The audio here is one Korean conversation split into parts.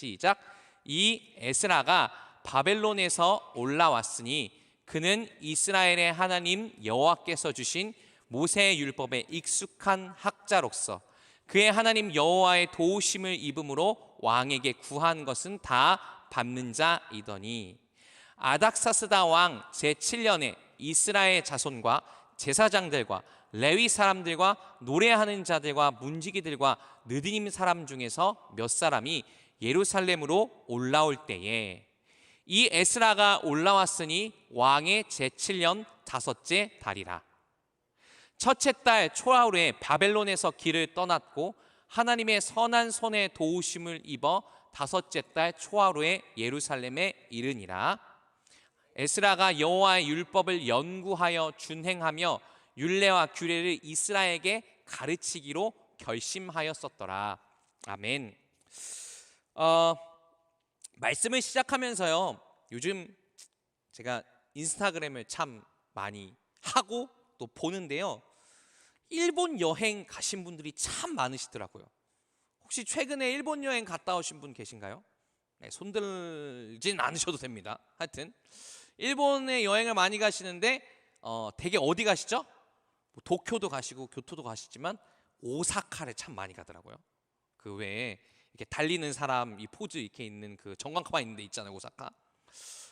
시작. 이 에스라가 바벨론에서 올라왔으니 그는 이스라엘의 하나님 여호와께서 주신 모세의 율법에 익숙한 학자로서 그의 하나님 여호와의 도우심을 입음으로 왕에게 구한 것은 다 받는 자이더니 아닥사스다 왕 제7년에 이스라엘 자손과 제사장들과 레위 사람들과 노래하는 자들과 문지기들과 느디님 사람 중에서 몇 사람이 예루살렘으로 올라올 때에 이 에스라가 올라왔으니 왕의 제7년 다섯째 달이라. 첫째 달 초하루에 바벨론에서 길을 떠났고 하나님의 선한 손에 도우심을 입어 다섯째 달 초하루에 예루살렘에 이르니라. 에스라가 여호와의 율법을 연구하여 준행하며 율례와 규례를 이스라엘에게 가르치기로 결심하였었더라. 아멘. 말씀을 시작하면서요, 요즘 제가 인스타그램을 참 많이 하고 또 보는데요, 일본 여행 가신 분들이 참 많으시더라고요. 혹시 최근에 일본 여행 갔다 오신 분 계신가요? 네, 손들진 않으셔도 됩니다. 하여튼 일본에 여행을 많이 가시는데 되게 어디 가시죠? 뭐 도쿄도 가시고 교토도 가시지만 오사카를 참 많이 가더라고요. 그 외에 이렇게 달리는 사람 이 포즈 이렇게 있는 그 전광판 있는 데 있잖아요, 오사카.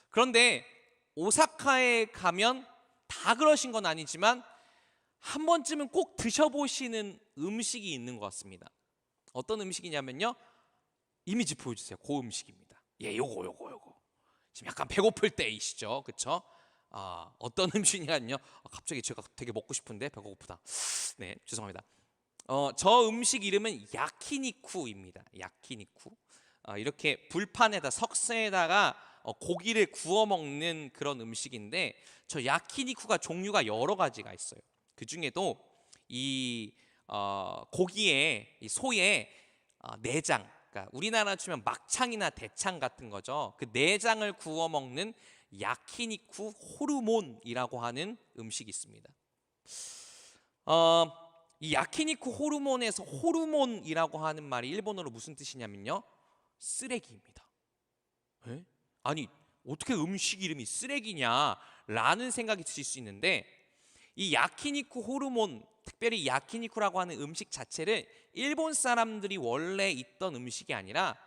그런데 오사카에 가면 다 그러신 건 아니지만 한 번쯤은 꼭 드셔보시는 음식이 있는 것 같습니다. 어떤 음식이냐면요, 이미지 보여주세요. 그 음식입니다. 예, 요거 지금 약간 배고플 때이시죠, 그렇죠? 어떤 음식이냐면요, 갑자기 제가 되게 먹고 싶은데 배가 고프다. 네, 죄송합니다. 저 음식 이름은 야키니쿠입니다. 야키니쿠. 이렇게 불판에다 석쇠에다가 고기를 구워 먹는 그런 음식인데, 저 야키니쿠가 종류가 여러 가지가 있어요. 그 중에도 이 고기에, 이 소의 내장, 그러니까 우리나라 치면 막창이나 대창 같은 거죠. 그 내장을 구워 먹는 야키니쿠 호르몬이라고 하는 음식이 있습니다. 이 야키니쿠 호르몬에서 호르몬이라고 하는 말이 일본어로 무슨 뜻이냐면요, 쓰레기입니다. 에? 아니, 어떻게 음식 이름이 쓰레기냐라는 생각이 드실 수 있는데, 이 야키니쿠 호르몬, 특별히 야키니쿠라고 하는 음식 자체를 일본 사람들이 원래 있던 음식이 아니라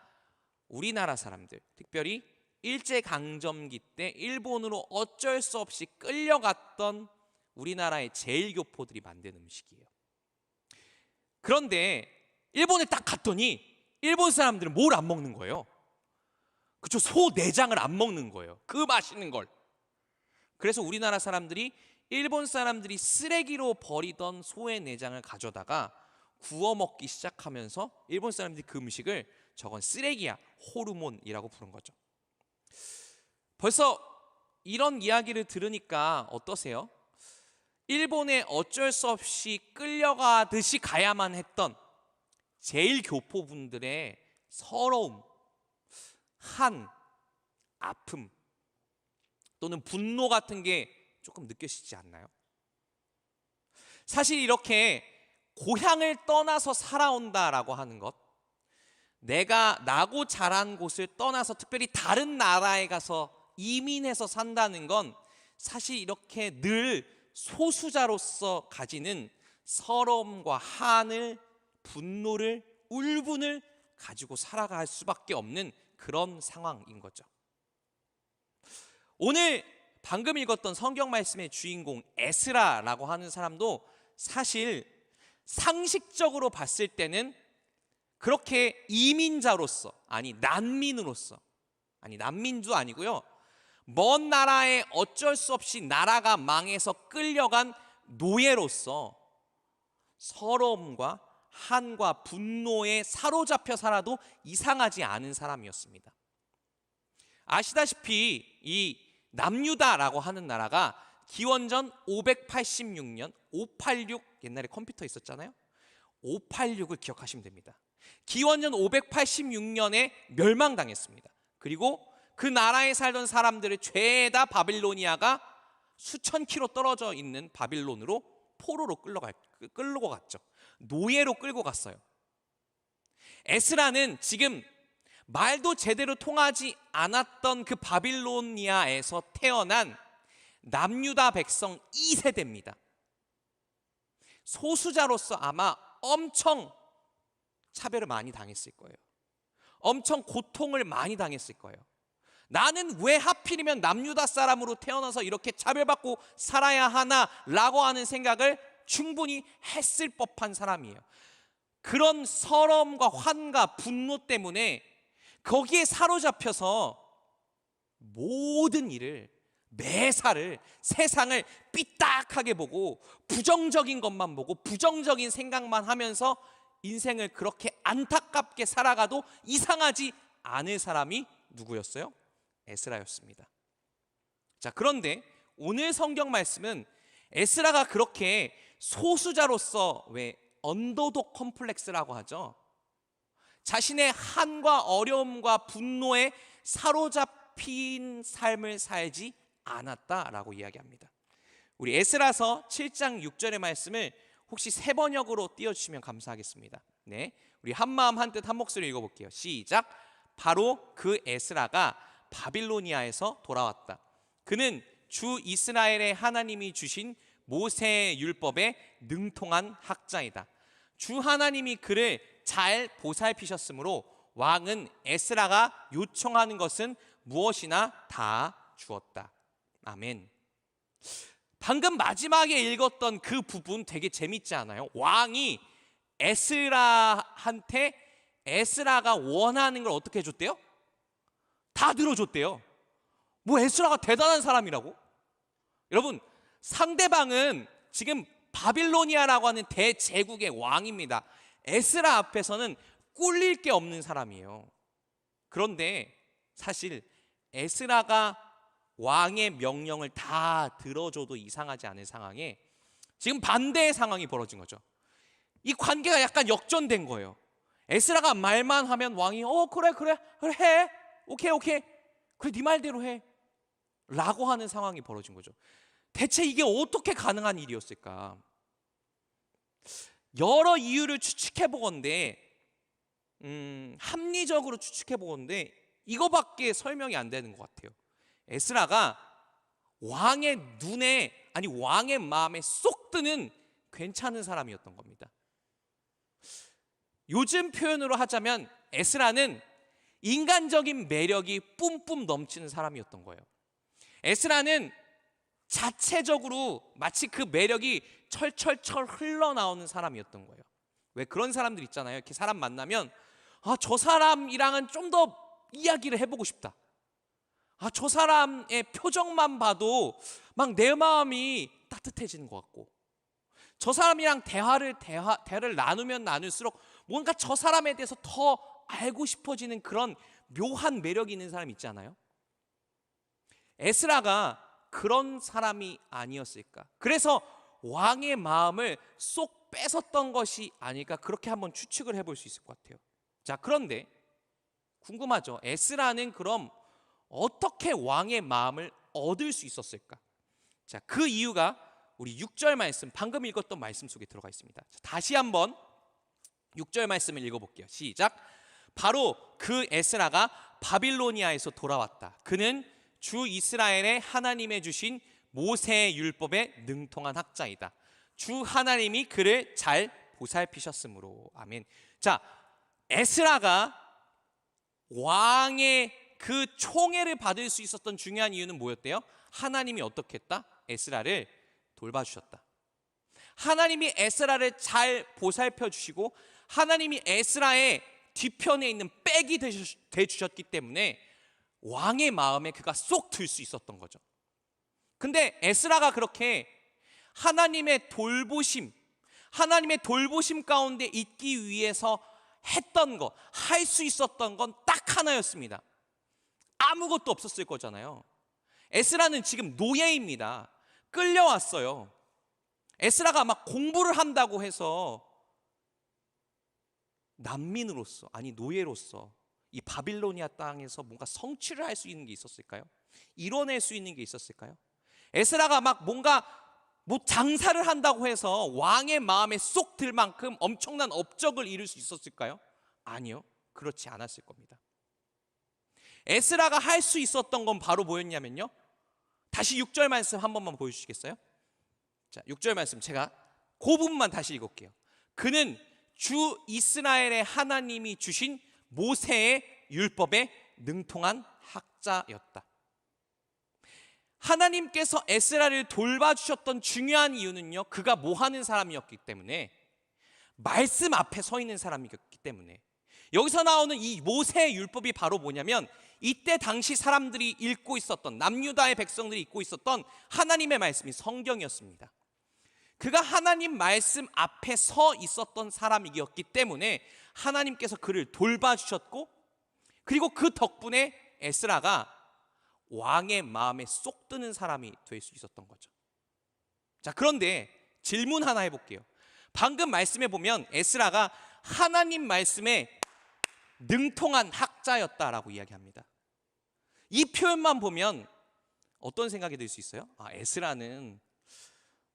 우리나라 사람들, 특별히 일제강점기 때 일본으로 어쩔 수 없이 끌려갔던 우리나라의 제일교포들이 만든 음식이에요. 그런데 일본에 딱 갔더니 일본 사람들은 뭘 안 먹는 거예요? 그쵸, 소 내장을 안 먹는 거예요. 그 맛있는 걸. 그래서 우리나라 사람들이 일본 사람들이 쓰레기로 버리던 소의 내장을 가져다가 구워 먹기 시작하면서 일본 사람들이 그 음식을 저건 쓰레기야, 호르몬이라고 부른 거죠. 벌써 이런 이야기를 들으니까 어떠세요? 일본에 어쩔 수 없이 끌려가듯이 가야만 했던 제일교포분들의 서러움, 한, 아픔 또는 분노 같은 게 조금 느껴지지 않나요? 사실 이렇게 고향을 떠나서 살아온다라고 하는 것, 내가 나고 자란 곳을 떠나서 특별히 다른 나라에 가서 이민해서 산다는 건 사실 이렇게 늘 소수자로서 가지는 서러움과 한을, 분노를, 울분을 가지고 살아갈 수밖에 없는 그런 상황인 거죠. 오늘 방금 읽었던 성경 말씀의 주인공 에스라라고 하는 사람도 사실 상식적으로 봤을 때는 그렇게 이민자로서, 아니 난민으로서, 아니 난민도 아니고요, 먼 나라에 어쩔 수 없이 나라가 망해서 끌려간 노예로서 서러움과 한과 분노에 사로잡혀 살아도 이상하지 않은 사람이었습니다. 아시다시피 이 남유다라고 하는 나라가 기원전 586년 586, 옛날에 컴퓨터 있었잖아요. 586을 기억하시면 됩니다. 기원전 586년에 멸망당했습니다. 그리고 그 나라에 살던 사람들을 죄다 바빌로니아가 수천 킬로 떨어져 있는 바빌론으로 포로로 끌고 갔죠. 노예로 끌고 갔어요. 에스라는 지금 말도 제대로 통하지 않았던 그 바빌로니아에서 태어난 남유다 백성 2세대입니다. 소수자로서 아마 엄청 차별을 많이 당했을 거예요. 엄청 고통을 많이 당했을 거예요. 나는 왜 하필이면 남유다 사람으로 태어나서 이렇게 차별받고 살아야 하나 라고 하는 생각을 충분히 했을 법한 사람이에요. 그런 서러움과 환과 분노 때문에 거기에 사로잡혀서 모든 일을, 매사를, 세상을 삐딱하게 보고 부정적인 것만 보고 부정적인 생각만 하면서 인생을 그렇게 안타깝게 살아가도 이상하지 않을 사람이 누구였어요? 에스라였습니다. 자, 그런데 오늘 성경 말씀은 에스라가 그렇게 소수자로서 왜 언더독 컴플렉스라고 하죠. 자신의 한과 어려움과 분노에 사로잡힌 삶을 살지 않았다라고 이야기합니다. 우리 에스라서 7장 6절의 말씀을 혹시 세 번역으로 띄워주시면 감사하겠습니다. 네, 우리 한마음 한뜻 한 목소리 읽어볼게요. 시작. 바로 그 에스라가 바빌로니아에서 돌아왔다. 그는 주 이스라엘의 하나님이 주신 모세의 율법에 능통한 학자이다. 주 하나님이 그를 잘 보살피셨으므로 왕은 에스라가 요청하는 것은 무엇이나 다 주었다. 아멘. 방금 마지막에 읽었던 그 부분 되게 재밌지 않아요? 왕이 에스라한테 에스라가 원하는 걸 어떻게 해줬대요? 다 들어줬대요. 뭐 에스라가 대단한 사람이라고? 여러분, 상대방은 지금 바빌로니아라고 하는 대제국의 왕입니다. 에스라 앞에서는 꿀릴 게 없는 사람이에요. 그런데 사실 에스라가 왕의 명령을 다 들어줘도 이상하지 않은 상황에 지금 반대의 상황이 벌어진 거죠. 이 관계가 약간 역전된 거예요. 에스라가 말만 하면 왕이 그래 해, 오케이 그래 네 말대로 해 라고 하는 상황이 벌어진 거죠. 대체 이게 어떻게 가능한 일이었을까? 여러 이유를 추측해 보건데 합리적으로 추측해 보건데 이거밖에 설명이 안 되는 것 같아요. 에스라가 왕의 눈에, 아니 왕의 마음에 쏙 드는 괜찮은 사람이었던 겁니다. 요즘 표현으로 하자면 에스라는 인간적인 매력이 뿜뿜 넘치는 사람이었던 거예요. 에스라는 자체적으로 마치 그 매력이 철철철 흘러나오는 사람이었던 거예요. 왜 그런 사람들 있잖아요. 이렇게 사람 만나면 저 사람이랑은 좀 더 이야기를 해보고 싶다. 저 사람의 표정만 봐도 막 내 마음이 따뜻해지는 것 같고, 저 사람이랑 대화를 나누면 나눌수록 뭔가 저 사람에 대해서 더 알고 싶어지는 그런 묘한 매력이 있는 사람 있지 않아요? 에스라가 그런 사람이 아니었을까? 그래서 왕의 마음을 쏙 뺏었던 것이 아닐까? 그렇게 한번 추측을 해볼 수 있을 것 같아요. 자, 그런데 궁금하죠? 에스라는 그럼 어떻게 왕의 마음을 얻을 수 있었을까? 자, 그 이유가 우리 6절 말씀, 방금 읽었던 말씀 속에 들어가 있습니다. 자, 다시 한번 6절 말씀을 읽어볼게요. 시작. 바로 그 에스라가 바빌로니아에서 돌아왔다. 그는 주 이스라엘의 하나님의 주신 모세의 율법에 능통한 학자이다. 주 하나님이 그를 잘 보살피셨으므로. 아멘. 자, 에스라가 왕의 그 총애를 받을 수 있었던 중요한 이유는 뭐였대요? 하나님이 어떻게 했다? 에스라를 돌봐주셨다. 하나님이 에스라를 잘 보살펴 주시고 하나님이 에스라의 뒤편에 있는 백이 되주셨기 때문에 왕의 마음에 그가 쏙 들 수 있었던 거죠. 근데 에스라가 그렇게 하나님의 돌보심 가운데 있기 위해서 했던 거, 할 수 있었던 건 딱 하나였습니다. 아무것도 없었을 거잖아요. 에스라는 지금 노예입니다. 끌려왔어요. 에스라가 막 공부를 한다고 해서 난민으로서, 아니 노예로서 이 바빌로니아 땅에서 뭔가 성취를 할 수 있는 게 있었을까요? 이뤄낼 수 있는 게 있었을까요? 에스라가 막 뭔가 장사를 한다고 해서 왕의 마음에 쏙 들 만큼 엄청난 업적을 이룰 수 있었을까요? 아니요, 그렇지 않았을 겁니다. 에스라가 할 수 있었던 건 바로 뭐였냐면요, 다시 6절 말씀 한 번만 보여주시겠어요? 자, 6절 말씀 제가 그 부분만 다시 읽을게요. 그는 주 이스라엘의 하나님이 주신 모세의 율법에 능통한 학자였다. 하나님께서 에스라를 돌봐주셨던 중요한 이유는요, 그가 뭐 하는 사람이었기 때문에, 말씀 앞에 서 있는 사람이었기 때문에. 여기서 나오는 이 모세의 율법이 바로 뭐냐면, 이때 당시 사람들이 읽고 있었던, 남유다의 백성들이 읽고 있었던 하나님의 말씀이 성경이었습니다. 그가 하나님 말씀 앞에 서 있었던 사람이었기 때문에 하나님께서 그를 돌봐주셨고, 그리고 그 덕분에 에스라가 왕의 마음에 쏙 드는 사람이 될 수 있었던 거죠. 자, 그런데 질문 하나 해볼게요. 방금 말씀해 보면 에스라가 하나님 말씀에 능통한 학자였다라고 이야기합니다. 이 표현만 보면 어떤 생각이 들 수 있어요? 아, 에스라는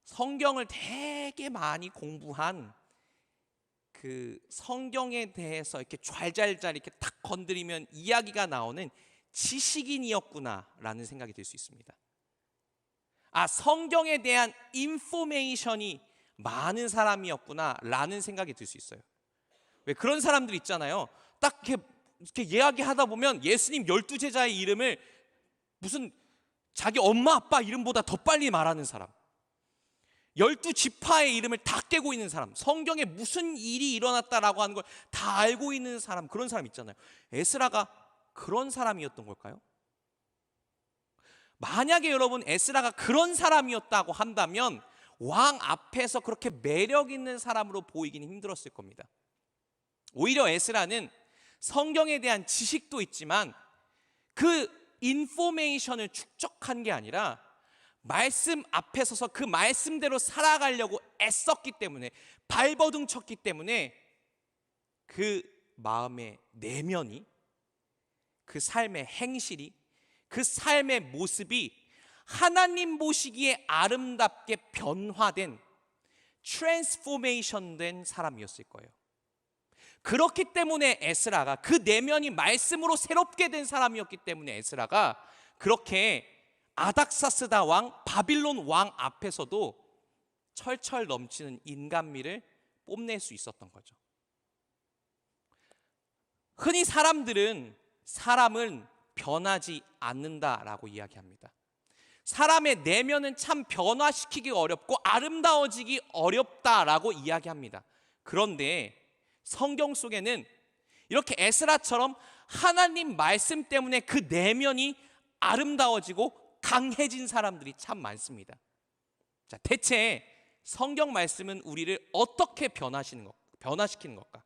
성경을 되게 많이 공부한, 그 성경에 대해서 이렇게 좔좔잘 이렇게 탁 건드리면 이야기가 나오는 지식인이었구나라는 생각이 들 수 있습니다. 아, 성경에 대한 인포메이션이 많은 사람이었구나라는 생각이 들 수 있어요. 왜 그런 사람들 있잖아요. 딱 이렇게 이야기하다 보면 예수님 12제자의 이름을 무슨 자기 엄마 아빠 이름보다 더 빨리 말하는 사람, 12지파의 이름을 다 깨고 있는 사람, 성경에 무슨 일이 일어났다라고 하는 걸 다 알고 있는 사람, 그런 사람 있잖아요. 에스라가 그런 사람이었던 걸까요? 만약에 여러분 에스라가 그런 사람이었다고 한다면 왕 앞에서 그렇게 매력 있는 사람으로 보이기는 힘들었을 겁니다. 오히려 에스라는 성경에 대한 지식도 있지만 그 인포메이션을 축적한 게 아니라 말씀 앞에 서서 그 말씀대로 살아가려고 애썼기 때문에, 발버둥 쳤기 때문에 그 마음의 내면이, 그 삶의 행실이, 그 삶의 모습이 하나님 보시기에 아름답게 변화된, 트랜스포메이션 된 사람이었을 거예요. 그렇기 때문에 에스라가, 그 내면이 말씀으로 새롭게 된 사람이었기 때문에 에스라가 그렇게 아닥사스다 왕, 바빌론 왕 앞에서도 철철 넘치는 인간미를 뽐낼 수 있었던 거죠. 흔히 사람들은 사람은 변하지 않는다라고 이야기합니다. 사람의 내면은 참 변화시키기 어렵고 아름다워지기 어렵다라고 이야기합니다. 그런데 성경 속에는 이렇게 에스라처럼 하나님 말씀 때문에 그 내면이 아름다워지고 강해진 사람들이 참 많습니다. 자, 대체 성경 말씀은 우리를 어떻게 변화시키는 걸까?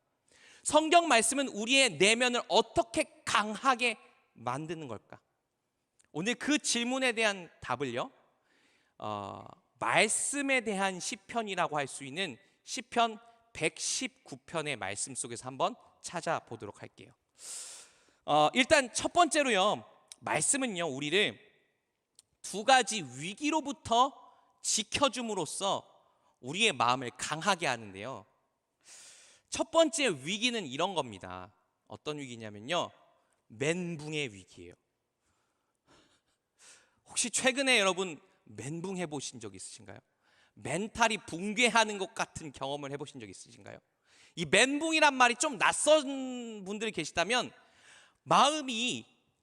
성경 말씀은 우리의 내면을 어떻게 강하게 만드는 걸까? 오늘 그 질문에 대한 답을요, 말씀에 대한 시편이라고 할 수 있는 시편 119편의 말씀 속에서 한번 찾아보도록 할게요. 일단 첫 번째로요, 말씀은요 우리를 두 가지 위기로부터 지켜줌으로써 우리의 마음을 강하게 하는데요, 첫 번째 위기는 이런 겁니다. 어떤 위기냐면요, 멘붕의 위기예요. 혹시 최근에 여러분 멘붕 해보신 적 있으신가요? 멘탈이 붕괴하는 것 같은 경험을 해보신 적 있으신가요? 이 멘붕이란 말이 좀 낯선 분들이 계시다면,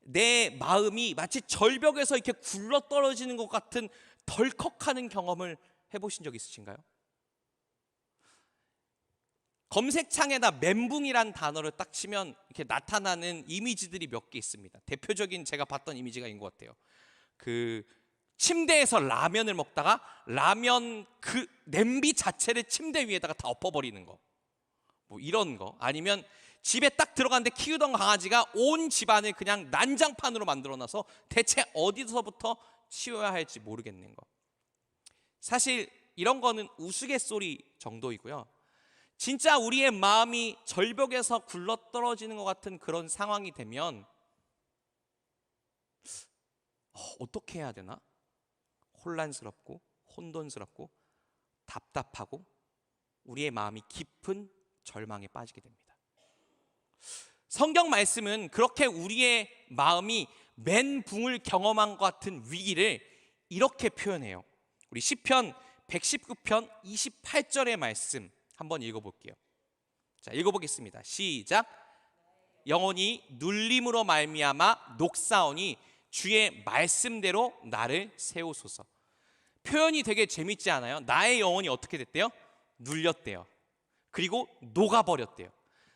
내 마음이 마치 절벽에서 이렇게 굴러떨어지는 것 같은 덜컥하는 경험을 해보신 적 있으신가요? 검색창에다 멘붕이란 단어를 딱 치면 이렇게 나타나는 이미지들이 몇 개 있습니다. 대표적인 제가 봤던 이미지가 있는 것 같아요. 그 침대에서 라면을 먹다가 라면 그 냄비 자체를 침대 위에다가 다 엎어버리는 거, 뭐 이런 거. 아니면 집에 딱 들어갔는데 키우던 강아지가 온 집안을 그냥 난장판으로 만들어놔서 대체 어디서부터 치워야 할지 모르겠는 거. 사실 이런 거는 우스갯소리 정도이고요, 진짜 우리의 마음이 절벽에서 굴러떨어지는 것 같은 그런 상황이 되면 어떻게 해야 되나? 혼란스럽고 혼돈스럽고 답답하고 우리의 마음이 깊은 절망에 빠지게 됩니다. 성경 말씀은 그렇게 우리의 마음이 멘붕을 경험한 것 같은 위기를 이렇게 표현해요. 우리 시편 119편 28절의 말씀 한번 읽어볼게요. 자, 읽어보겠습니다. 시작. 영혼이 눌림으로 말미암아 녹사오니 주의 말씀대로 나를 세우소서. 표현이 되게 재밌지 않아요? 나의 영혼이 어떻게 됐대요? 눌렸대요. 그리고 녹아버렸대요.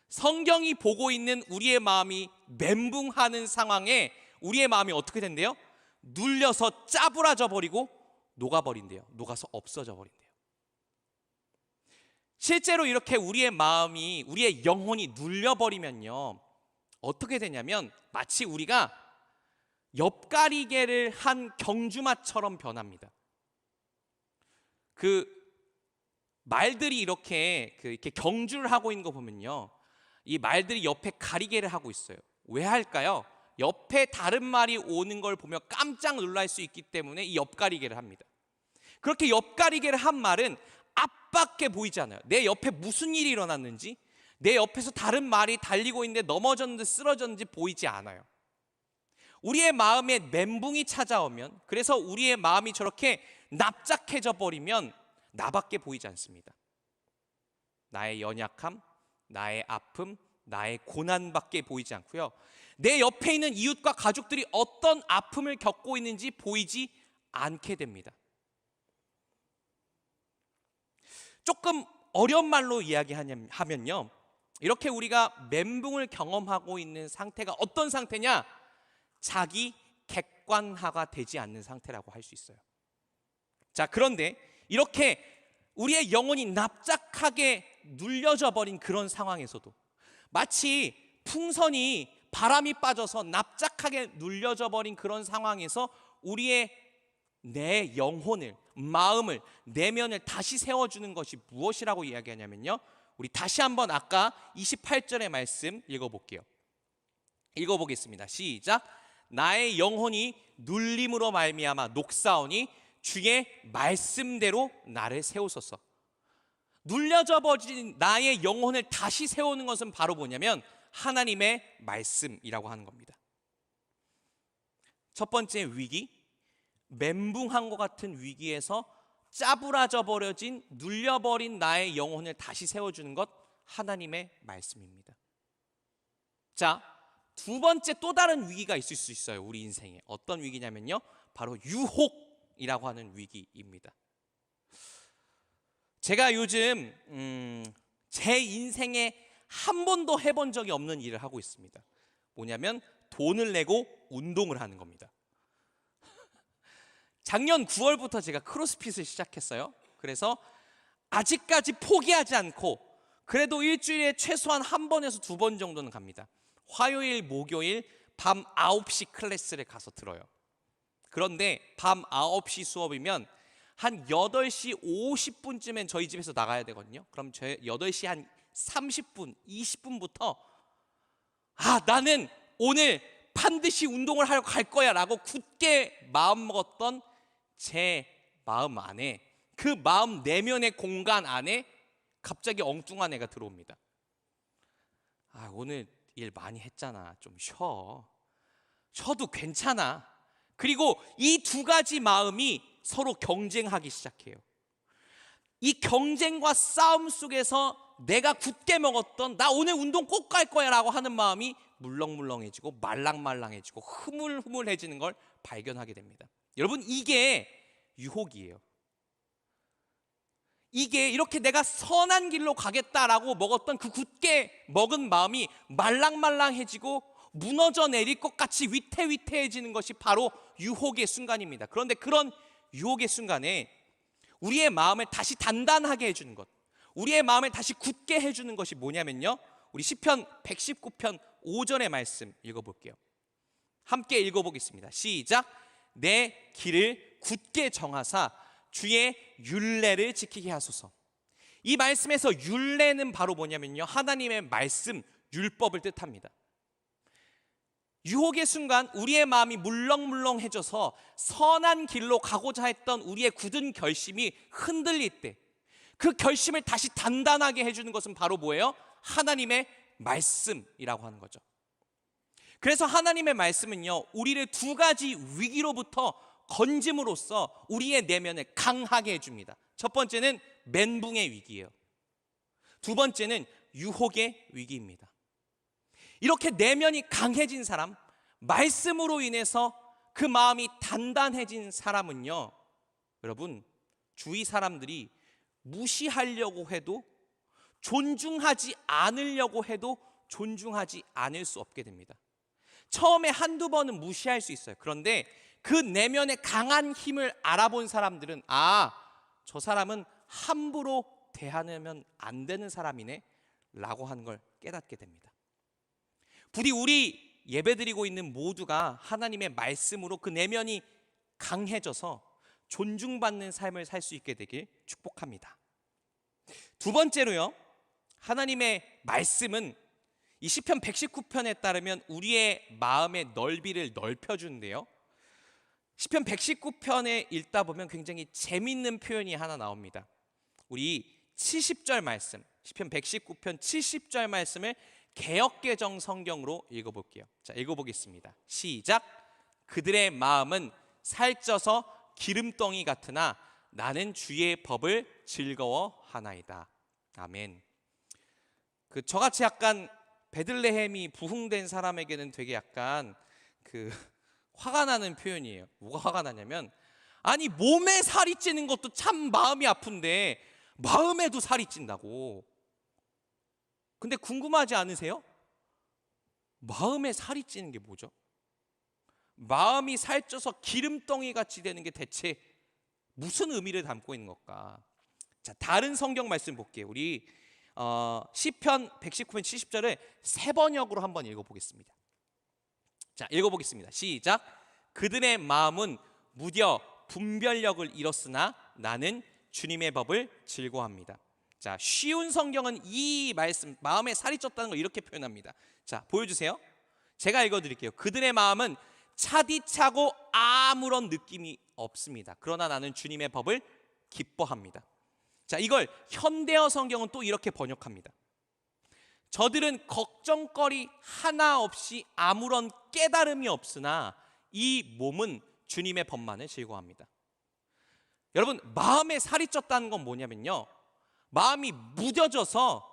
성경이 보고 있는 우리의 마음이 멘붕하는 상황에 우리의 마음이 어떻게 된대요? 눌려서 짜부라져 버리고 녹아버린대요. 녹아서 없어져 버린대요. 실제로 이렇게 우리의 마음이, 우리의 영혼이 눌려버리면요, 어떻게 되냐면 마치 우리가 엿가리개를 한 경주마처럼 변합니다. 그 말들이 이렇게 경주를 하고 있는 거 보면요, 이 말들이 옆에 가리개를 하고 있어요. 왜 할까요? 옆에 다른 말이 오는 걸 보며 깜짝 놀랄 수 있기 때문에 이 옆가리개를 합니다. 그렇게 옆가리개를 한 말은 앞밖에 보이지 않아요. 내 옆에 무슨 일이 일어났는지, 내 옆에서 다른 말이 달리고 있는데 넘어졌는지 쓰러졌는지 보이지 않아요. 우리의 마음에 멘붕이 찾아오면, 그래서 우리의 마음이 저렇게 납작해져 버리면 나밖에 보이지 않습니다. 나의 연약함, 나의 아픔, 나의 고난밖에 보이지 않고요, 내 옆에 있는 이웃과 가족들이 어떤 아픔을 겪고 있는지 보이지 않게 됩니다. 조금 어려운 말로 이야기하면요, 이렇게 우리가 멘붕을 경험하고 있는 상태가 어떤 상태냐? 자기 객관화가 되지 않는 상태라고 할 수 있어요. 자, 그런데 이렇게 우리의 영혼이 납작하게 눌려져 버린 그런 상황에서도, 마치 풍선이 바람이 빠져서 납작하게 눌려져 버린 그런 상황에서 우리의 내 영혼을, 마음을, 내면을 다시 세워주는 것이 무엇이라고 이야기하냐면요, 우리 다시 한번 아까 28절의 말씀 읽어볼게요. 읽어보겠습니다. 시작. 나의 영혼이 눌림으로 말미암아 녹사오니 주의 말씀대로 나를 세우소서. 눌려져 버린 나의 영혼을 다시 세우는 것은 바로 뭐냐면 하나님의 말씀이라고 하는 겁니다. 첫 번째 위기, 멘붕한 것 같은 위기에서 짜부라져 버려진, 눌려버린 나의 영혼을 다시 세워주는 것, 하나님의 말씀입니다. 자, 두 번째 또 다른 위기가 있을 수 있어요. 우리 인생에. 어떤 위기냐면요, 바로 유혹이라고 하는 위기입니다. 제가 요즘 제 인생에 한 번도 해본 적이 없는 일을 하고 있습니다. 뭐냐면 돈을 내고 운동을 하는 겁니다. 작년 9월부터 제가 크로스핏을 시작했어요. 그래서 아직까지 포기하지 않고 그래도 일주일에 최소한 한 번에서 두 번 정도는 갑니다. 화요일, 목요일 밤 9시 클래스를 가서 들어요. 그런데 밤 9시 수업이면 한 8시 50분쯤엔 저희 집에서 나가야 되거든요. 그럼 저 8시 한 30분, 20분부터 나는 오늘 반드시 운동을 하러 갈 거야 라고 굳게 마음먹었던 제 마음 안에, 그 마음 내면의 공간 안에 갑자기 엉뚱한 애가 들어옵니다. 오늘 일 많이 했잖아, 좀 쉬어도 괜찮아. 그리고 이 두 가지 마음이 서로 경쟁하기 시작해요. 이 경쟁과 싸움 속에서 내가 굳게 먹었던 나 오늘 운동 꼭 갈 거야 라고 하는 마음이 물렁물렁해지고 말랑말랑해지고 흐물흐물해지는 걸 발견하게 됩니다. 여러분, 이게 유혹이에요. 이게 이렇게 내가 선한 길로 가겠다라고 먹었던 그 굳게 먹은 마음이 말랑말랑해지고 무너져 내릴 것 같이 위태위태해지는 것이 바로 유혹의 순간입니다. 그런데 그런 유혹의 순간에 우리의 마음을 다시 단단하게 해주는 것, 우리의 마음을 다시 굳게 해주는 것이 뭐냐면요, 우리 시편 119편 5절의 말씀 읽어볼게요. 함께 읽어보겠습니다. 시작. 내 길을 굳게 정하사 주의 율례를 지키게 하소서. 이 말씀에서 율례는 바로 뭐냐면요, 하나님의 말씀, 율법을 뜻합니다. 유혹의 순간 우리의 마음이 물렁물렁해져서 선한 길로 가고자 했던 우리의 굳은 결심이 흔들릴 때, 그 결심을 다시 단단하게 해주는 것은 바로 뭐예요? 하나님의 말씀이라고 하는 거죠. 그래서 하나님의 말씀은요, 우리를 두 가지 위기로부터 건짐으로써 우리의 내면을 강하게 해줍니다. 첫 번째는 멘붕의 위기예요. 두 번째는 유혹의 위기입니다. 이렇게 내면이 강해진 사람, 말씀으로 인해서 그 마음이 단단해진 사람은요, 여러분, 주위 사람들이 무시하려고 해도, 존중하지 않으려고 해도 존중하지 않을 수 없게 됩니다. 처음에 한두 번은 무시할 수 있어요. 그런데 그 내면의 강한 힘을 알아본 사람들은, 아, 저 사람은 함부로 대하면 안 되는 사람이네 라고 하는 걸 깨닫게 됩니다. 부디 우리 예배드리고 있는 모두가 하나님의 말씀으로 그 내면이 강해져서 존중받는 삶을 살 수 있게 되길 축복합니다. 두 번째로요, 하나님의 말씀은 이 시편 119편에 따르면 우리의 마음의 넓이를 넓혀주는데요, 시편 119편에 읽다 보면 굉장히 재밌는 표현이 하나 나옵니다. 우리 70절 말씀, 시편 119편 70절 말씀을 개역개정 성경으로 읽어볼게요. 자, 읽어보겠습니다. 시작. 그들의 마음은 살쪄서 기름덩이 같으나 나는 주의 법을 즐거워하나이다. 아멘. 저같이 약간 베들레헴이 부흥된 사람에게는 되게 약간 화가 나는 표현이에요. 뭐가 화가 나냐면, 아니 몸에 살이 찌는 것도 참 마음이 아픈데 마음에도 살이 찐다고. 근데 궁금하지 않으세요? 마음에 살이 찌는 게 뭐죠? 마음이 살쪄서 기름덩이 같이 되는 게 대체 무슨 의미를 담고 있는 걸까? 자, 다른 성경 말씀 볼게요. 우리 시편 119편 70절을 세 번역으로 한번 읽어보겠습니다. 자, 읽어보겠습니다. 시작. 그들의 마음은 무뎌 분별력을 잃었으나 나는 주님의 법을 즐거워합니다. 자, 쉬운 성경은 이 말씀, 마음에 살이 쪘다는 걸 이렇게 표현합니다. 자, 보여주세요. 제가 읽어드릴게요. 그들의 마음은 차디차고 아무런 느낌이 없습니다. 그러나 나는 주님의 법을 기뻐합니다. 자, 이걸 현대어 성경은 또 이렇게 번역합니다. 저들은 걱정거리 하나 없이 아무런 깨달음이 없으나 이 몸은 주님의 법만을 즐거워합니다. 여러분, 마음에 살이 쪘다는 건 뭐냐면요, 마음이 무뎌져서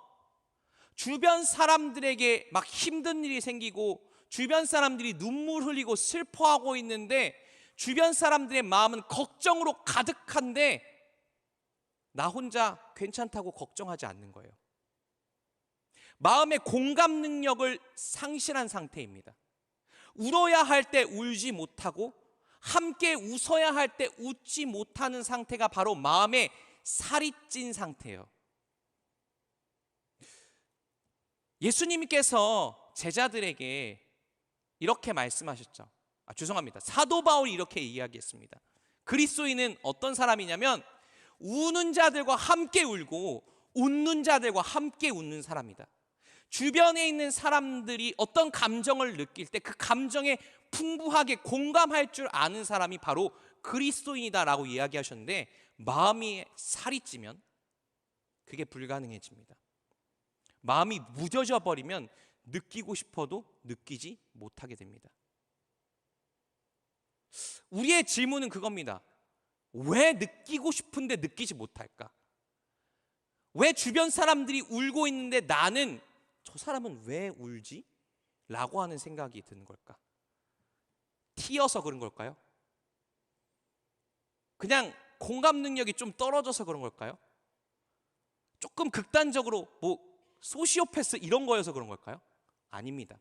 주변 사람들에게 막 힘든 일이 생기고 주변 사람들이 눈물 흘리고 슬퍼하고 있는데 주변 사람들의 마음은 걱정으로 가득한데 나 혼자 괜찮다고 걱정하지 않는 거예요. 마음의 공감 능력을 상실한 상태입니다. 울어야 할 때 울지 못하고 함께 웃어야 할 때 웃지 못하는 상태가 바로 마음에 살이 찐 상태예요. 예수님께서 제자들에게 이렇게 말씀하셨죠. 죄송합니다. 사도 바울이 이렇게 이야기했습니다. 그리스도인은 어떤 사람이냐면 우는 자들과 함께 울고 웃는 자들과 함께 웃는 사람이다. 주변에 있는 사람들이 어떤 감정을 느낄 때 그 감정에 풍부하게 공감할 줄 아는 사람이 바로 그리스도인이다라고 이야기하셨는데, 마음이 살이 찌면 그게 불가능해집니다. 마음이 무뎌져 버리면 느끼고 싶어도 느끼지 못하게 됩니다. 우리의 질문은 그겁니다. 왜 느끼고 싶은데 느끼지 못할까? 왜 주변 사람들이 울고 있는데 나는 저 사람은 왜 울지? 라고 하는 생각이 드는 걸까? 튀어서 그런 걸까요? 그냥 공감 능력이 좀 떨어져서 그런 걸까요? 조금 극단적으로 소시오패스 이런 거여서 그런 걸까요? 아닙니다.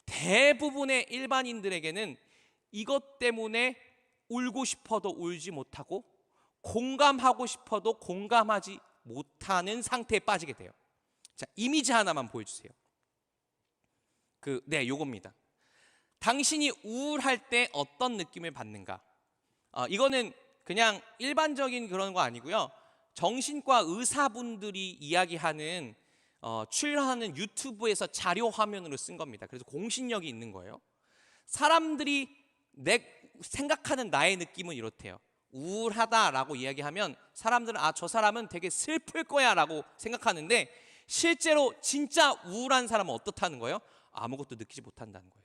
대부분의 일반인들에게는 이것 때문에 울고 싶어도 울지 못하고 공감하고 싶어도 공감하지 못하는 상태에 빠지게 돼요. 자, 이미지 하나만 보여주세요. 요겁니다. 당신이 우울할 때 어떤 느낌을 받는가? 이거는 그냥 일반적인 그런 거 아니고요. 정신과 의사분들이 이야기하는 출연하는 유튜브에서 자료 화면으로 쓴 겁니다. 그래서 공신력이 있는 거예요. 사람들이 생각하는 나의 느낌은 이렇대요. 우울하다라고 이야기하면 사람들은 저 사람은 되게 슬플 거야 라고 생각하는데, 실제로 진짜 우울한 사람은 어떻다는 거예요? 아무것도 느끼지 못한다는 거예요.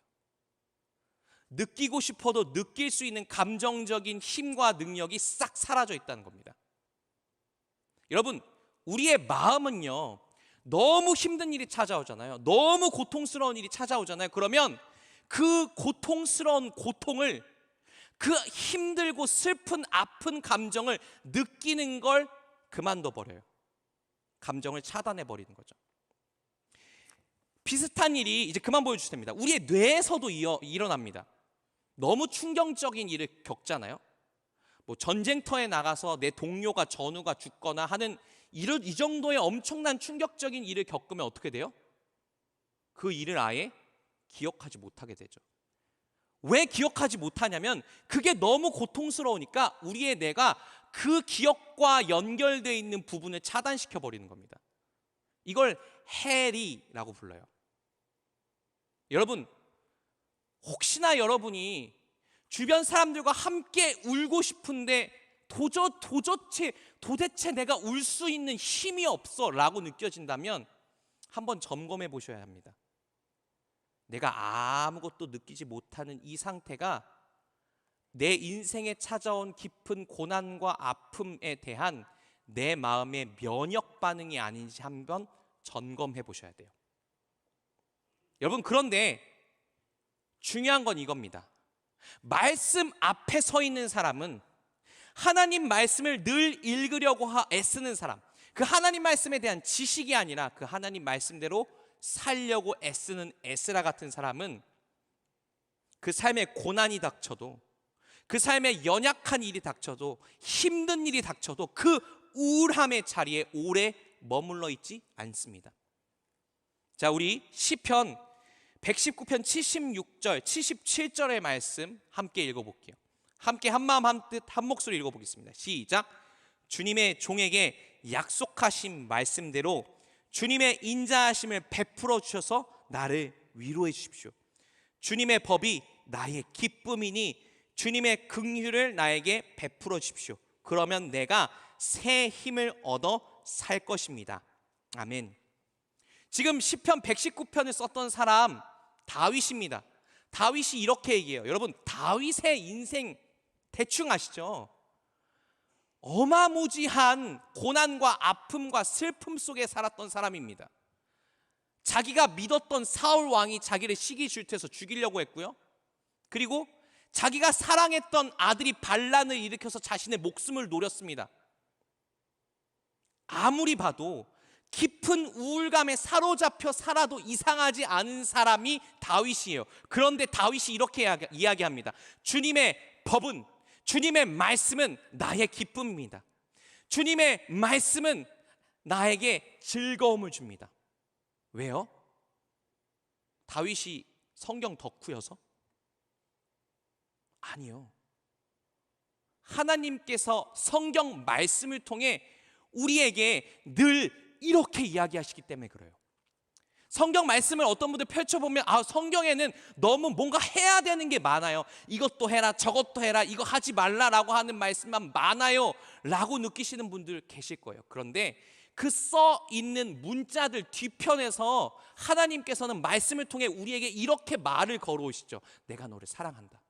느끼고 싶어도 느낄 수 있는 감정적인 힘과 능력이 싹 사라져 있다는 겁니다. 여러분, 우리의 마음은요, 너무 힘든 일이 찾아오잖아요. 너무 고통스러운 일이 찾아오잖아요. 그러면 그 고통스러운 고통을, 그 힘들고 슬픈 아픈 감정을 느끼는 걸 그만둬 버려요. 감정을 차단해 버리는 거죠. 비슷한 일이 이제 그만 보여주셔도 됩니다. 우리의 뇌에서도 일어납니다. 너무 충격적인 일을 겪잖아요. 뭐 전쟁터에 나가서 내 동료가 전우가 죽거나 하는 이 정도의 엄청난 충격적인 일을 겪으면 어떻게 돼요? 그 일을 아예 기억하지 못하게 되죠. 왜 기억하지 못하냐면 그게 너무 고통스러우니까 우리의 뇌가 그 기억과 연결되어 있는 부분을 차단시켜 버리는 겁니다. 이걸 해리라고 불러요. 여러분, 혹시나 여러분이 주변 사람들과 함께 울고 싶은데 도대체 내가 울 수 있는 힘이 없어 라고 느껴진다면 한번 점검해 보셔야 합니다. 내가 아무것도 느끼지 못하는 이 상태가 내 인생에 찾아온 깊은 고난과 아픔에 대한 내 마음의 면역 반응이 아닌지 한번 점검해 보셔야 돼요. 여러분, 그런데 중요한 건 이겁니다. 말씀 앞에 서 있는 사람은 하나님 말씀을 늘 읽으려고 애쓰는 사람, 그 하나님 말씀에 대한 지식이 아니라 그 하나님 말씀대로 살려고 애쓰는 에스라 같은 사람은 그 삶에 고난이 닥쳐도, 그 삶에 연약한 일이 닥쳐도, 힘든 일이 닥쳐도 그 우울함의 자리에 오래 머물러 있지 않습니다. 자, 우리 시편 119편 76절, 77절의 말씀 함께 읽어볼게요. 함께 한마음 한뜻 한 목소리 읽어보겠습니다. 시작. 주님의 종에게 약속하신 말씀대로 주님의 인자하심을 베풀어 주셔서 나를 위로해 주십시오. 주님의 법이 나의 기쁨이니 주님의 긍휼을 나에게 베풀어 주십시오. 그러면 내가 새 힘을 얻어 살 것입니다. 아멘. 지금 시편 119편을 썼던 사람 다윗입니다. 다윗이 이렇게 얘기해요. 여러분, 다윗의 인생 대충 아시죠? 어마무지한 고난과 아픔과 슬픔 속에 살았던 사람입니다. 자기가 믿었던 사울 왕이 자기를 시기질투해서 죽이려고 했고요. 그리고 자기가 사랑했던 아들이 반란을 일으켜서 자신의 목숨을 노렸습니다. 아무리 봐도 깊은 우울감에 사로잡혀 살아도 이상하지 않은 사람이 다윗이에요. 그런데 다윗이 이렇게 이야기합니다. 주님의 법은, 주님의 말씀은 나의 기쁨입니다. 주님의 말씀은 나에게 즐거움을 줍니다. 왜요? 다윗이 성경 덕후여서? 아니요. 하나님께서 성경 말씀을 통해 우리에게 늘 이렇게 이야기하시기 때문에 그래요. 성경 말씀을 어떤 분들 펼쳐보면 성경에는 너무 뭔가 해야 되는 게 많아요. 이것도 해라, 저것도 해라, 이거 하지 말라라고 하는 말씀만 많아요 라고 느끼시는 분들 계실 거예요. 그런데 그 써 있는 문자들 뒤편에서 하나님께서는 말씀을 통해 우리에게 이렇게 말을 걸어오시죠. 내가 너를 사랑한다.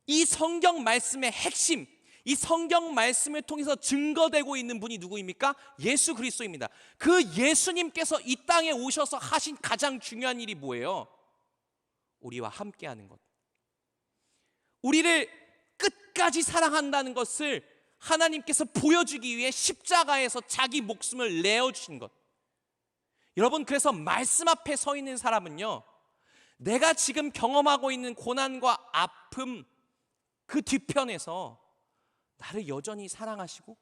이 성경 말씀의 핵심, 이 성경 말씀을 통해서 증거되고 있는 분이 누구입니까? 예수 그리스도입니다. 그 예수님께서 이 땅에 오셔서 하신 가장 중요한 일이 뭐예요? 우리와 함께하는 것. 우리를 끝까지 사랑한다는 것을 하나님께서 보여주기 위해 십자가에서 자기 목숨을 내어주신 것. 여러분, 그래서 말씀 앞에 서 있는 사람은요, 내가 지금 경험하고 있는 고난과 아픔 그 뒤편에서 나를 여전히 사랑하시고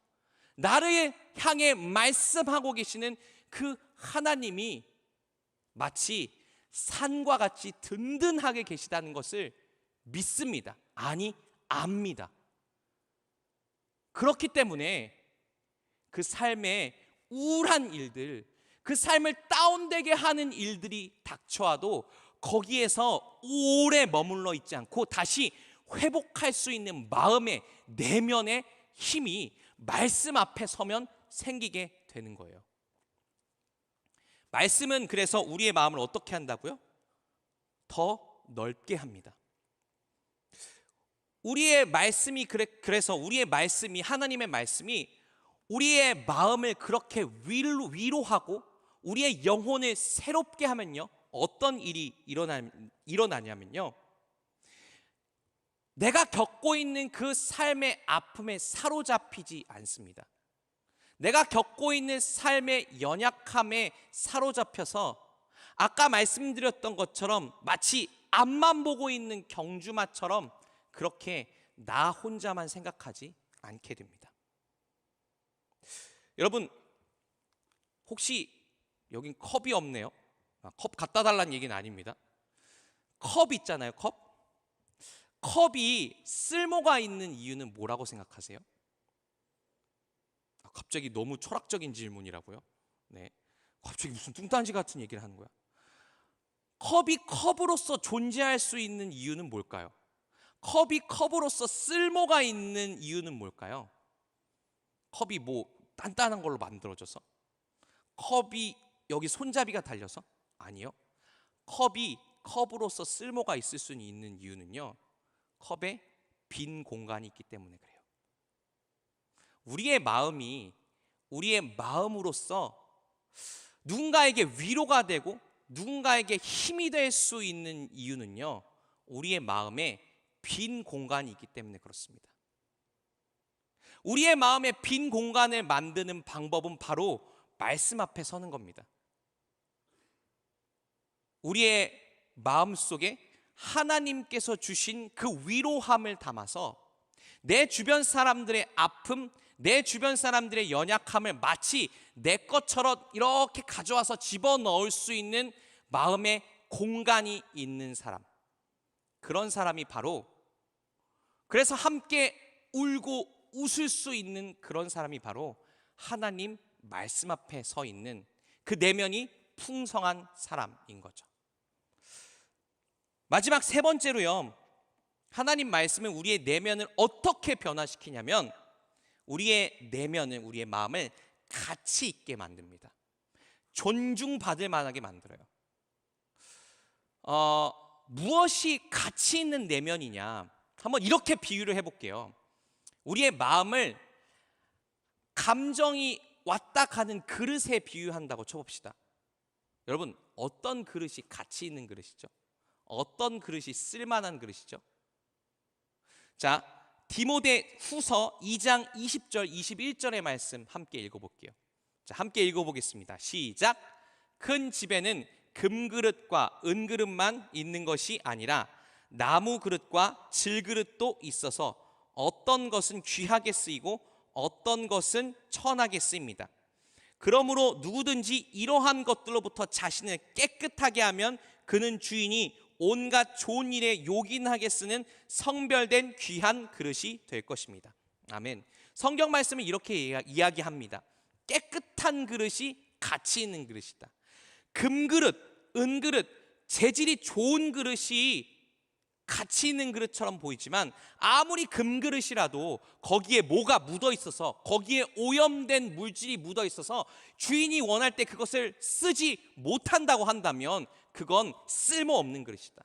나를 향해 말씀하고 계시는 그 하나님이 마치 산과 같이 든든하게 계시다는 것을 믿습니다. 아니, 압니다. 그렇기 때문에 그 삶에 우울한 일들, 그 삶을 다운되게 하는 일들이 닥쳐와도 거기에서 오래 머물러 있지 않고 다시 회복할 수 있는 마음의 내면의 힘이 말씀 앞에 서면 생기게 되는 거예요. 말씀은 그래서 우리의 마음을 어떻게 한다고요? 더 넓게 합니다. 그래서 우리의 말씀이, 하나님의 말씀이 우리의 마음을 그렇게 위로하고 우리의 영혼을 새롭게 하면요, 어떤 일이 일어나냐면요, 내가 겪고 있는 그 삶의 아픔에 사로잡히지 않습니다. 내가 겪고 있는 삶의 연약함에 사로잡혀서 아까 말씀드렸던 것처럼 마치 앞만 보고 있는 경주마처럼 그렇게 나 혼자만 생각하지 않게 됩니다. 여러분, 혹시 여긴 컵이 없네요. 컵 갖다 달라는 얘기는 아닙니다. 컵 있잖아요, 컵. 컵이 쓸모가 있는 이유는 뭐라고 생각하세요? 갑자기 너무 철학적인 질문이라고요? 네. 갑자기 무슨 뚱딴지 같은 얘기를 하는 거야? 컵이 컵으로서 존재할 수 있는 이유는 뭘까요? 컵이 컵으로서 쓸모가 있는 이유는 뭘까요? 컵이 뭐 단단한 걸로 만들어져서? 컵이 여기 손잡이가 달려서? 아니요. 컵이 컵으로서 쓸모가 있을 수 있는 이유는요, 컵에 빈 공간이 있기 때문에 그래요. 우리의 마음이 우리의 마음으로서 누군가에게 위로가 되고 누군가에게 힘이 될 수 있는 이유는요, 우리의 마음에 빈 공간이 있기 때문에 그렇습니다. 우리의 마음에 빈 공간을 만드는 방법은 바로 말씀 앞에 서는 겁니다. 우리의 마음속에 하나님께서 주신 그 위로함을 담아서 내 주변 사람들의 아픔, 내 주변 사람들의 연약함을 마치 내 것처럼 이렇게 가져와서 집어넣을 수 있는 마음의 공간이 있는 사람, 그런 사람이 바로, 그래서 함께 울고 웃을 수 있는 그런 사람이 바로 하나님 말씀 앞에 서 있는 그 내면이 풍성한 사람인 거죠. 마지막 세 번째로요, 하나님 말씀은 우리의 내면을 어떻게 변화시키냐면 우리의 내면을, 우리의 마음을 가치 있게 만듭니다. 존중받을 만하게 만들어요. 무엇이 가치 있는 내면이냐, 한번 이렇게 비유를 해볼게요. 우리의 마음을 감정이 왔다 가는 그릇에 비유한다고 쳐봅시다. 여러분, 어떤 그릇이 가치 있는 그릇이죠? 어떤 그릇이 쓸만한 그릇이죠? 자, 디모데 후서 2장 20절 21절의 말씀 함께 읽어볼게요. 자, 함께 읽어보겠습니다. 시작. 큰 집에는 금그릇과 은그릇만 있는 것이 아니라 나무 그릇과 질그릇도 있어서 어떤 것은 귀하게 쓰이고 어떤 것은 천하게 쓰입니다. 그러므로 누구든지 이러한 것들로부터 자신을 깨끗하게 하면 그는 주인이 온갖 좋은 일에 요긴하게 쓰는 성별된 귀한 그릇이 될 것입니다. 아멘. 성경 말씀은 이렇게 이야기합니다. 깨끗한 그릇이 가치 있는 그릇이다. 금그릇, 은그릇, 재질이 좋은 그릇이 가치 있는 그릇처럼 보이지만 아무리 금그릇이라도 거기에 뭐가 묻어 있어서, 거기에 오염된 물질이 묻어 있어서 주인이 원할 때 그것을 쓰지 못한다고 한다면 그건 쓸모없는 그릇이다.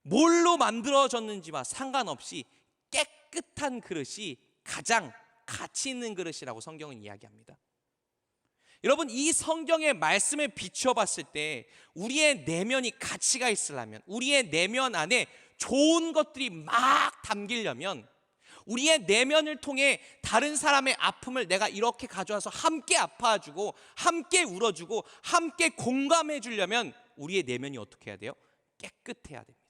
뭘로 만들어졌는지와 상관없이 깨끗한 그릇이 가장 가치 있는 그릇이라고 성경은 이야기합니다. 여러분, 이 성경의 말씀을 비추어 봤을 때 우리의 내면이 가치가 있으려면, 우리의 내면 안에 좋은 것들이 막 담기려면, 우리의 내면을 통해 다른 사람의 아픔을 내가 이렇게 가져와서 함께 아파주고 함께 울어주고 함께 공감해 주려면 우리의 내면이 어떻게 해야 돼요? 깨끗해야 됩니다.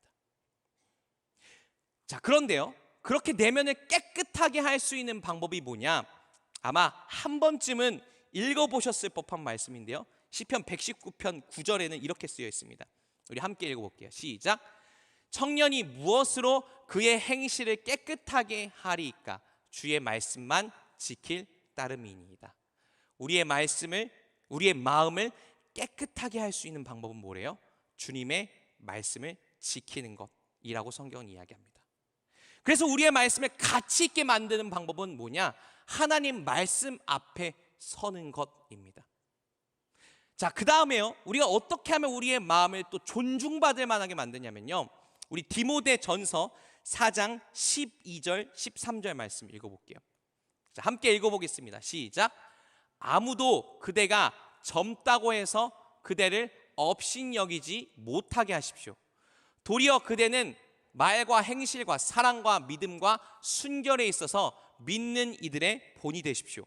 자, 그런데요, 그렇게 내면을 깨끗하게 할 수 있는 방법이 뭐냐? 아마 한 번쯤은 읽어보셨을 법한 말씀인데요, 시편 119편 9절에는 이렇게 쓰여 있습니다. 우리 함께 읽어볼게요. 시작. 청년이 무엇으로 그의 행실을 깨끗하게 하리이까? 주의 말씀만 지킬 따름이니이다. 우리의 마음을 깨끗하게 할 수 있는 방법은 뭐래요? 주님의 말씀을 지키는 것이라고 성경은 이야기합니다. 그래서 우리의 말씀을 가치 있게 만드는 방법은 뭐냐? 하나님 말씀 앞에 서는 것입니다. 자, 그 다음에요, 우리가 어떻게 하면 우리의 마음을 또 존중받을 만하게 만드냐면요, 우리 디모데 전서 4장 12절 13절 말씀 읽어볼게요. 자, 함께 읽어보겠습니다. 시작. 아무도 그대가 젊다고 해서 그대를 업신여기지 못하게 하십시오. 도리어 그대는 말과 행실과 사랑과 믿음과 순결에 있어서 믿는 이들의 본이 되십시오.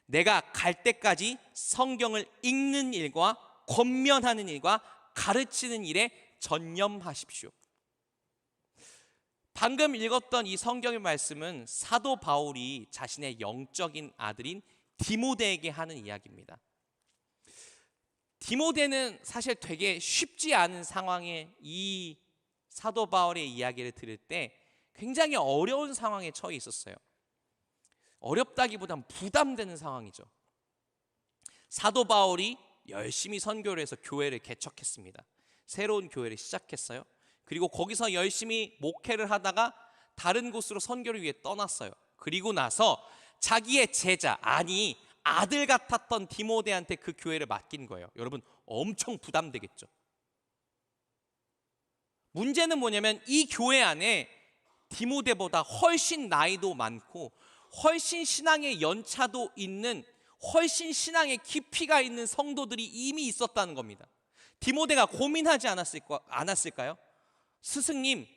내가 갈 때까지 성경을 읽는 일과 권면하는 일과 가르치는 일에 전념하십시오. 방금 읽었던 이 성경의 말씀은 사도 바울이 자신의 영적인 아들인 디모데에게 하는 이야기입니다. 디모데는 사실 되게 쉽지 않은 상황에 이 사도 바울의 이야기를 들을 때 굉장히 어려운 상황에 처해 있었어요. 어렵다기보단 부담되는 상황이죠. 사도 바울이 열심히 선교를 해서 교회를 개척했습니다. 새로운 교회를 시작했어요. 그리고 거기서 열심히 목회를 하다가 다른 곳으로 선교를 위해 떠났어요. 그리고 나서 자기의 제자, 아니 아들 같았던 디모데한테 그 교회를 맡긴 거예요. 여러분, 엄청 부담되겠죠. 문제는 뭐냐면 이 교회 안에 디모데보다 훨씬 나이도 많고 훨씬 신앙의 연차도 있는, 훨씬 신앙의 깊이가 있는 성도들이 이미 있었다는 겁니다. 디모데가 고민하지 않았을까요? 스승님,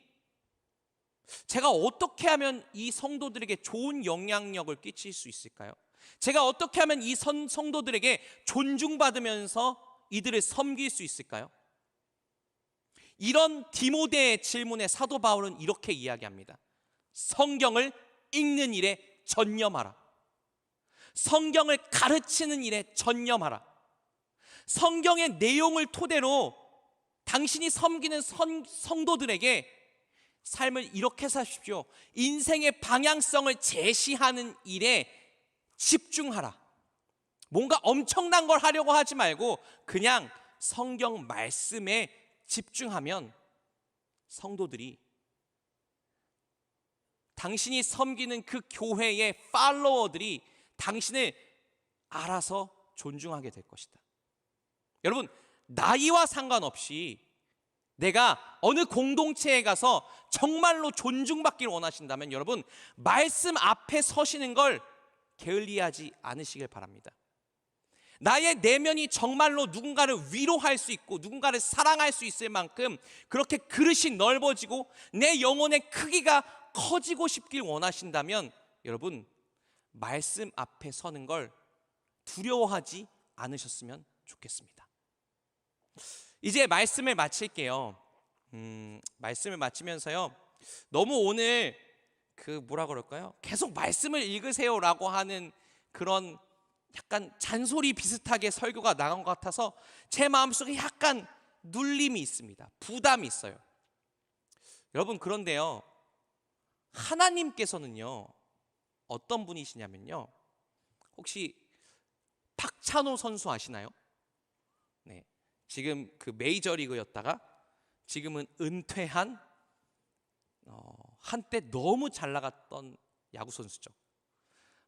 제가 어떻게 하면 이 성도들에게 좋은 영향력을 끼칠 수 있을까요? 제가 어떻게 하면 이 성도들에게 존중받으면서 이들을 섬길 수 있을까요? 이런 디모데의 질문에 사도 바울은 이렇게 이야기합니다. 성경을 읽는 일에 전념하라. 성경을 가르치는 일에 전념하라. 성경의 내용을 토대로 당신이 섬기는 성도들에게 삶을 이렇게 사십시오. 인생의 방향성을 제시하는 일에 집중하라. 뭔가 엄청난 걸 하려고 하지 말고 그냥 성경 말씀에 집중하면 성도들이 당신이 섬기는 그 교회의 팔로워들이 당신을 알아서 존중하게 될 것이다. 여러분, 나이와 상관없이 내가 어느 공동체에 가서 정말로 존중받기를 원하신다면 여러분, 말씀 앞에 서시는 걸 게을리하지 않으시길 바랍니다. 나의 내면이 정말로 누군가를 위로할 수 있고 누군가를 사랑할 수 있을 만큼 그렇게 그릇이 넓어지고 내 영혼의 크기가 커지고 싶길 원하신다면 여러분, 말씀 앞에 서는 걸 두려워하지 않으셨으면 좋겠습니다. 이제 말씀을 마칠게요. 말씀을 마치면서요, 너무 오늘 뭐라 그럴까요? 계속 말씀을 읽으세요라고 하는 그런 약간 잔소리 비슷하게 설교가 나간 것 같아서 제 마음속에 약간 눌림이 있습니다. 부담이 있어요. 여러분, 그런데요, 하나님께서는요 어떤 분이시냐면요, 혹시 박찬호 선수 아시나요? 네, 지금 그 메이저리그였다가 지금은 은퇴한 한때 너무 잘 나갔던 야구 선수죠.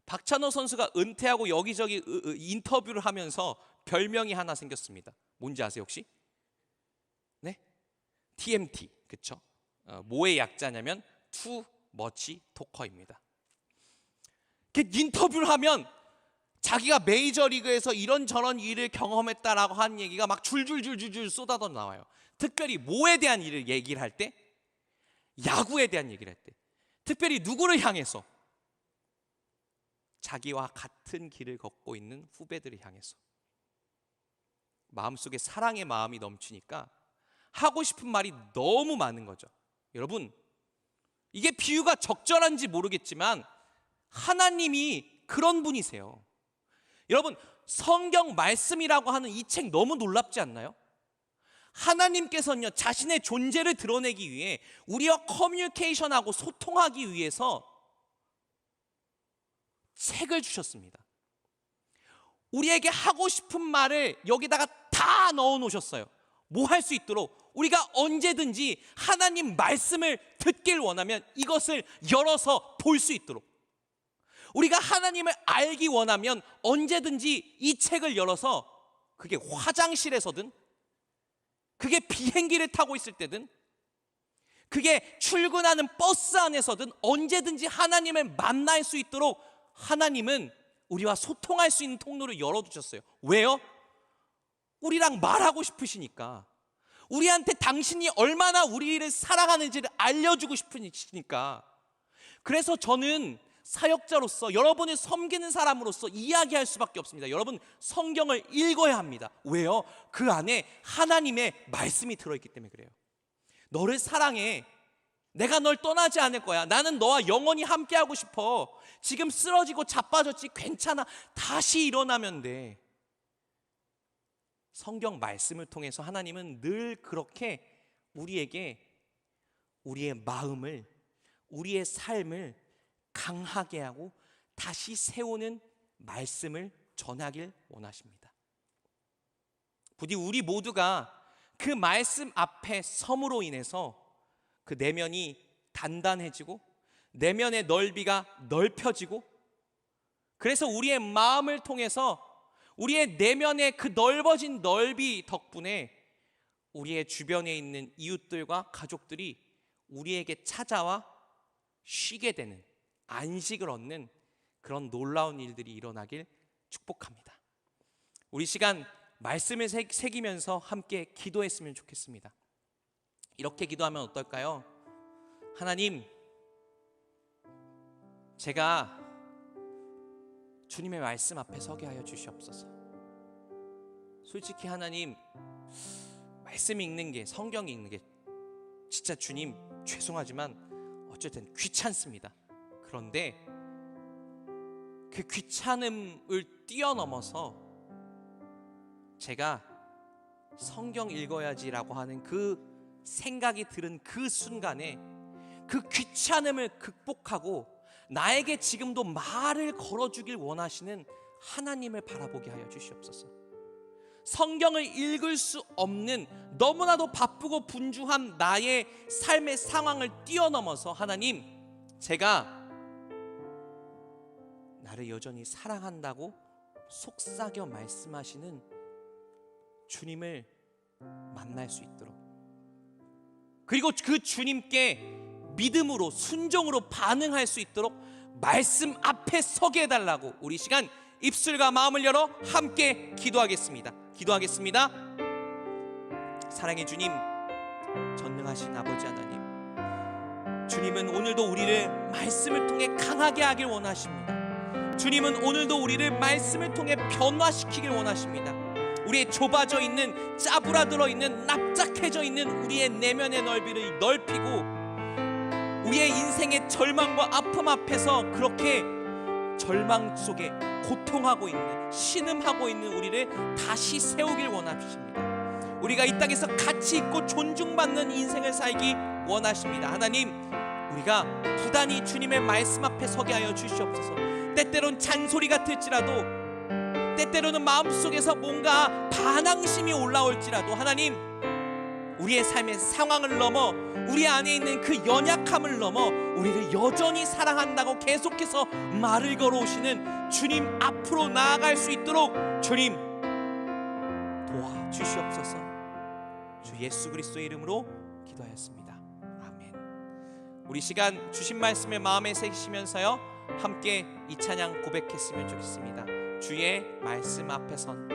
박찬호 선수가 은퇴하고 여기저기 인터뷰를 하면서 별명이 하나 생겼습니다. 뭔지 아세요 혹시? 네? TMT, 그쵸? 뭐의 약자냐면 Too Much Talker입니다. 인터뷰를 하면 자기가 메이저리그에서 이런저런 일을 경험했다라고 하는 얘기가 막 줄줄줄줄 쏟아져 나와요. 특별히 뭐에 대한 일을 얘기를 할 때? 야구에 대한 얘기를 할 때. 특별히 누구를 향해서? 자기와 같은 길을 걷고 있는 후배들을 향해서. 마음속에 사랑의 마음이 넘치니까 하고 싶은 말이 너무 많은 거죠. 여러분, 이게 비유가 적절한지 모르겠지만 하나님이 그런 분이세요. 여러분, 성경 말씀이라고 하는 이 책 너무 놀랍지 않나요? 하나님께서는요 자신의 존재를 드러내기 위해 우리와 커뮤니케이션하고 소통하기 위해서 책을 주셨습니다. 우리에게 하고 싶은 말을 여기다가 다 넣어 놓으셨어요. 뭐 할 수 있도록 우리가 언제든지 하나님 말씀을 듣길 원하면 이것을 열어서 볼 수 있도록, 우리가 하나님을 알기 원하면 언제든지 이 책을 열어서, 그게 화장실에서든, 그게 비행기를 타고 있을 때든, 그게 출근하는 버스 안에서든 언제든지 하나님을 만날 수 있도록 하나님은 우리와 소통할 수 있는 통로를 열어두셨어요. 왜요? 우리랑 말하고 싶으시니까. 우리한테 당신이 얼마나 우리를 사랑하는지를 알려주고 싶으시니까. 그래서 저는 사역자로서, 여러분을 섬기는 사람으로서 이야기할 수밖에 없습니다. 여러분, 성경을 읽어야 합니다. 왜요? 그 안에 하나님의 말씀이 들어있기 때문에 그래요. 너를 사랑해. 내가 널 떠나지 않을 거야. 나는 너와 영원히 함께하고 싶어. 지금 쓰러지고 자빠졌지? 괜찮아. 다시 일어나면 돼. 성경 말씀을 통해서 하나님은 늘 그렇게 우리에게 우리의 마음을, 우리의 삶을 강하게 하고 다시 세우는 말씀을 전하길 원하십니다. 부디 우리 모두가 그 말씀 앞에 섬으로 인해서 그 내면이 단단해지고 내면의 넓이가 넓혀지고, 그래서 우리의 마음을 통해서 우리의 내면의 그 넓어진 넓이 덕분에 우리의 주변에 있는 이웃들과 가족들이 우리에게 찾아와 쉬게 되는, 안식을 얻는 그런 놀라운 일들이 일어나길 축복합니다. 우리 시간 말씀을 새기면서 함께 기도했으면 좋겠습니다. 이렇게 기도하면 어떨까요? 하나님, 제가 주님의 말씀 앞에 서게 하여 주시옵소서. 솔직히 하나님, 말씀 읽는 게, 성경 읽는 게 진짜 주님 죄송하지만 어쨌든 귀찮습니다. 그런데 그 귀찮음을 뛰어넘어서 제가 성경 읽어야지라고 하는 그 생각이 들은 그 순간에 그 귀찮음을 극복하고 나에게 지금도 말을 걸어주길 원하시는 하나님을 바라보게 하여 주시옵소서. 성경을 읽을 수 없는, 너무나도 바쁘고 분주한 나의 삶의 상황을 뛰어넘어서 하나님, 제가 나를 여전히 사랑한다고 속삭여 말씀하시는 주님을 만날 수 있도록, 그리고 그 주님께 믿음으로, 순종으로 반응할 수 있도록 말씀 앞에 서게 해달라고 우리 시간 입술과 마음을 열어 함께 기도하겠습니다. 사랑의 주님, 전능하신 아버지 하나님, 주님은 오늘도 우리를 말씀을 통해 강하게 하길 원하십니다. 주님은 오늘도 우리를 말씀을 통해 변화시키길 원하십니다. 우리의 좁아져 있는, 짜부라들어 있는, 납작해져 있는 우리의 내면의 넓이를 넓히고, 우리의 인생의 절망과 아픔 앞에서 그렇게 절망 속에 고통하고 있는, 신음하고 있는 우리를 다시 세우길 원하십니다. 우리가 이 땅에서 가치 있고 존중받는 인생을 살기 원하십니다. 하나님, 우리가 부단히 주님의 말씀 앞에 서게 하여 주시옵소서. 때때론 잔소리 같을지라도, 때때로는 마음속에서 뭔가 반항심이 올라올지라도 하나님, 우리의 삶의 상황을 넘어, 우리 안에 있는 그 연약함을 넘어 우리를 여전히 사랑한다고 계속해서 말을 걸어오시는 주님 앞으로 나아갈 수 있도록 주님 도와주시옵소서. 주 예수 그리스도의 이름으로 기도하였습니다. 아멘. 우리 시간 주신 말씀을 마음에 새기시면서요 함께 이 찬양 고백했으면 좋겠습니다. 주의 말씀 앞에 선